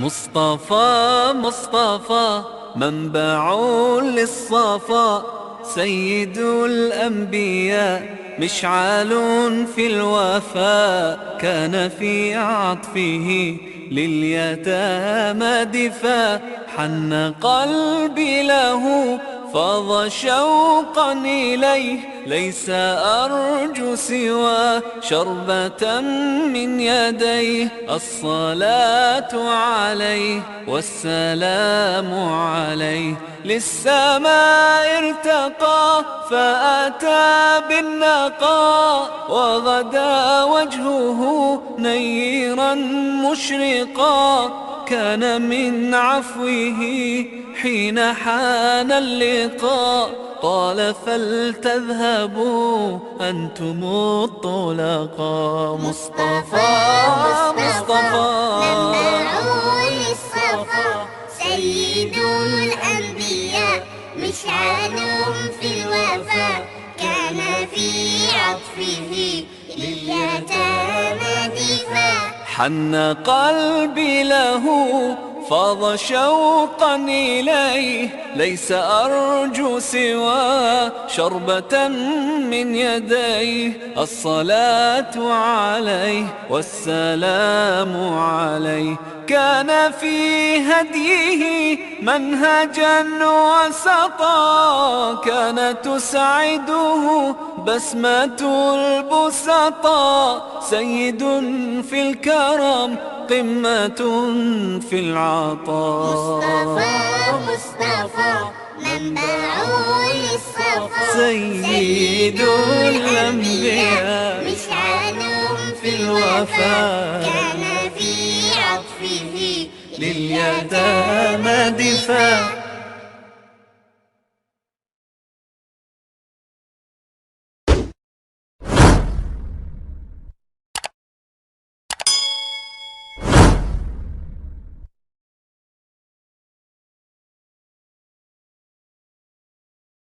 مصطفى مصطفى منبع للصفا، سيد الأنبياء مشعل في الوفاء، كان في عطفه لليتامى دفا، حن قلبي له فاض شوقا إليه، ليس أرجو سوى شربة من يديه، الصلاة عليه والسلام عليه، للسماء ارتقى فأتى بالنقاء، وغدا وجهه نيرا مشرقا، كان من عفوه حين حان اللقاء، قال فلتذهبوا أنتم الطلقاء. مصطفى مصطفى منبع للصفا، سيد الأنبياء مشعل في الوفاء، كان في عطفه لليتامى دفا، حن قلبي له فاض شوقا إليه، ليس أرجو سوى شربة من يديه، الصلاة عليه والسلام عليه، كان في هديه منهجا وسطا، كانت تسعده بسمة البسطا، سيد في الكرم قمة في العطاء. مصطفى منبع للصفا، سيد الأنبياء مشعل في الوفاء، كان في عطفه لليتامى دفا.